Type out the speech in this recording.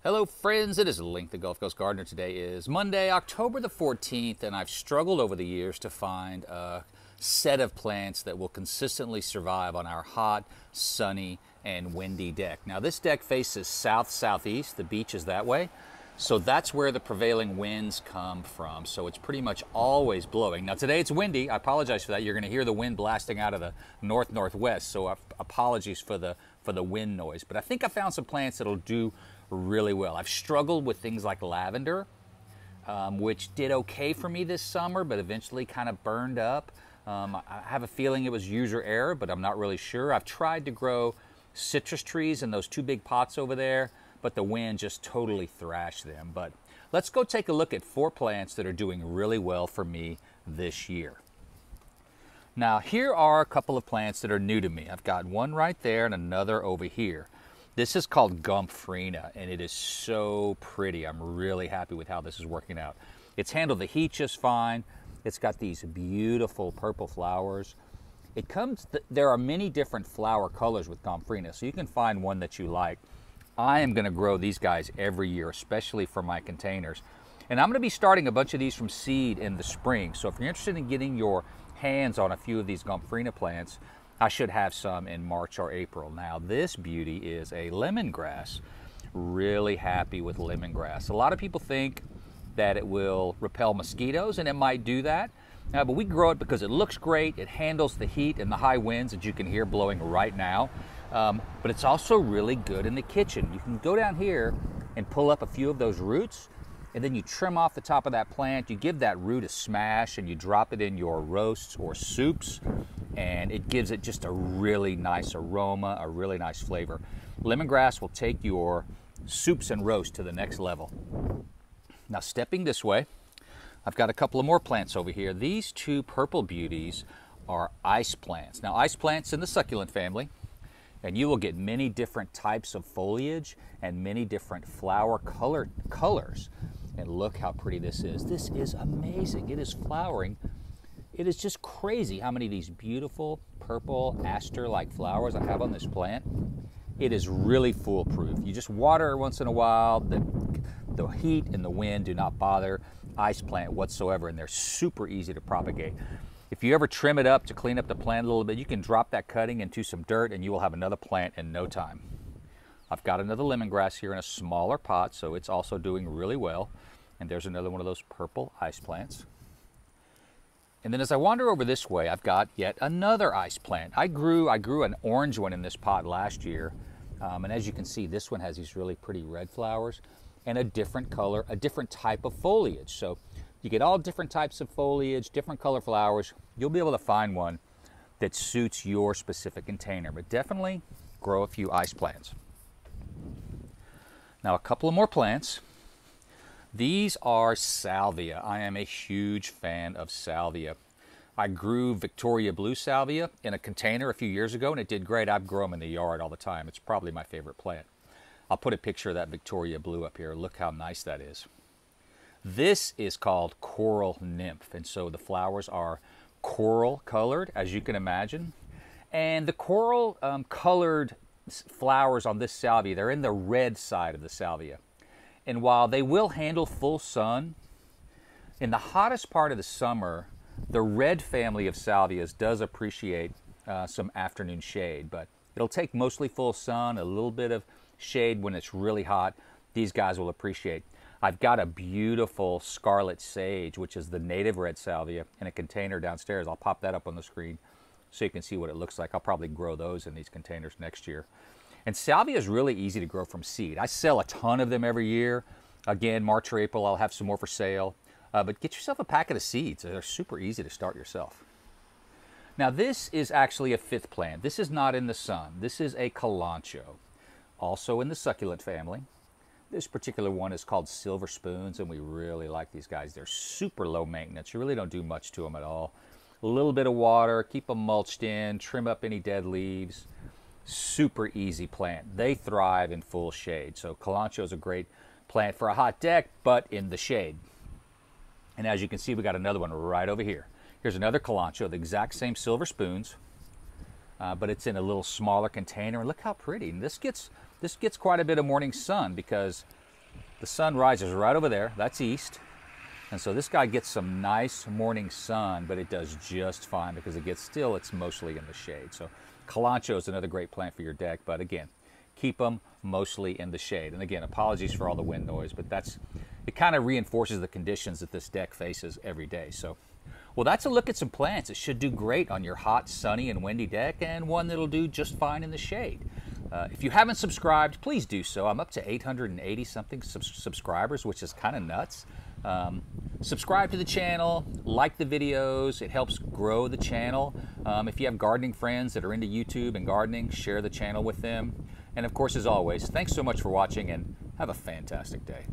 Hello friends, it is Link, the Gulf Coast Gardener. Today is Monday, October the 14th, and I've struggled over the years to find a set of plants that will consistently survive on our hot, sunny, and windy deck. Now this deck faces south-southeast, the beach is that way, so that's where the prevailing winds come from. So it's pretty much always blowing. Now today it's windy, I apologize for that. You're going to hear the wind blasting out of the north-northwest, so apologies for the wind noise. But I think I found some plants that'll do really well. I've struggled with things like lavender, which did okay for me this summer, but eventually kind of burned up. I have a feeling it was user error, but I'm not really sure. I've tried to grow citrus trees in those two big pots over there, but the wind just totally thrashed them. But let's go take a look at 4 plants that are doing really well for me this year. Now here are a couple of plants that are new to me. I've got one right there and another over here. This is called Gomphrena, and it is so pretty. I'm really happy with how this is working out. It's handled the heat just fine. It's got these beautiful purple flowers. There are many different flower colors with Gomphrena, so you can find one that you like. I am going to grow these guys every year, especially for my containers. And I'm going to be starting a bunch of these from seed in the spring. So if you're interested in getting your hands on a few of these Gomphrena plants, I should have some in March or April. Now this beauty is a lemongrass. Really happy with lemongrass. A lot of people think that it will repel mosquitoes, and it might do that. But we grow it because it looks great. It handles the heat and the high winds that you can hear blowing right now. But it's also really good in the kitchen. You can go down here and pull up a few of those roots, and then you trim off the top of that plant. You give that root a smash and you drop it in your roasts or soups, and it gives it just a really nice aroma, a really nice flavor. Lemongrass will take your soups and roasts to the next level. Now stepping this way, I've got a couple of more plants over here. These 2 purple beauties are ice plants. Now ice plants in the succulent family, and you will get many different types of foliage and many different flower colors. And look how pretty this is. This is amazing. It is flowering. It is just crazy how many of these beautiful purple aster-like flowers I have on this plant. It is really foolproof. You just water once in a while. The heat and the wind do not bother ice plant whatsoever, and they're super easy to propagate. If you ever trim it up to clean up the plant a little bit, you can drop that cutting into some dirt and you will have another plant in no time. I've got another lemongrass here in a smaller pot, so it's also doing really well. And there's another one of those purple ice plants. And then as I wander over this way, I've got yet another ice plant. I grew an orange one in this pot last year. And as you can see, this one has these really pretty red flowers and a different color, a different type of foliage. So you get all different types of foliage, different color flowers. You'll be able to find one that suits your specific container, but definitely grow a few ice plants. Now a couple of more plants. These are Salvia. I am a huge fan of Salvia. I grew Victoria Blue Salvia in a container a few years ago, and it did great. I've grown them in the yard all the time. It's probably my favorite plant. I'll put a picture of that Victoria Blue up here. Look how nice that is. This is called Coral Nymph, and so the flowers are coral colored, as you can imagine. And the coral colored flowers on this salvia, they're in the red side of the salvia. And while they will handle full sun, in the hottest part of the summer, the red family of salvias does appreciate some afternoon shade, but it'll take mostly full sun, a little bit of shade when it's really hot. These guys will appreciate. I've got a beautiful scarlet sage, which is the native red salvia, in a container downstairs. I'll pop that up on the screen so you can see what it looks like. I'll probably grow those in these containers next year. And salvia is really easy to grow from seed. I sell a ton of them every year. Again, March or April, I'll have some more for sale. But get yourself a packet of seeds. They're super easy to start yourself. Now this is actually a 5th plant. This is not in the sun. This is a Kalonchoe, also in the succulent family. This particular one is called Silver Spoons, and we really like these guys. They're super low maintenance. You really don't do much to them at all. A little bit of water, keep them mulched in, trim up any dead leaves. Super easy plant. They thrive in full shade. So Kalonchoe is a great plant for a hot deck, but in the shade. And as you can see, we got another one right over here. Here's another Kalonchoe, the exact same Silver Spoons, but it's in a little smaller container. And look how pretty. And this gets quite a bit of morning sun because The sun rises right over there. That's east. And so this guy gets some nice morning sun, but it does just fine because it's mostly in the shade. So Kalonchoe is another great plant for your deck, but again, keep them mostly in the shade. And again, apologies for all the wind noise, but it kind of reinforces the conditions that this deck faces every day. So, well, that's a look at some plants. It should do great on your hot, sunny, and windy deck, and one that'll do just fine in the shade. If you haven't subscribed, please do so. I'm up to 880 something subscribers, which is kind of nuts. Subscribe to the channel, like the videos. It helps grow the channel. If you have gardening friends that are into YouTube and gardening, share the channel with them. And of course, as always, thanks so much for watching and have a fantastic day.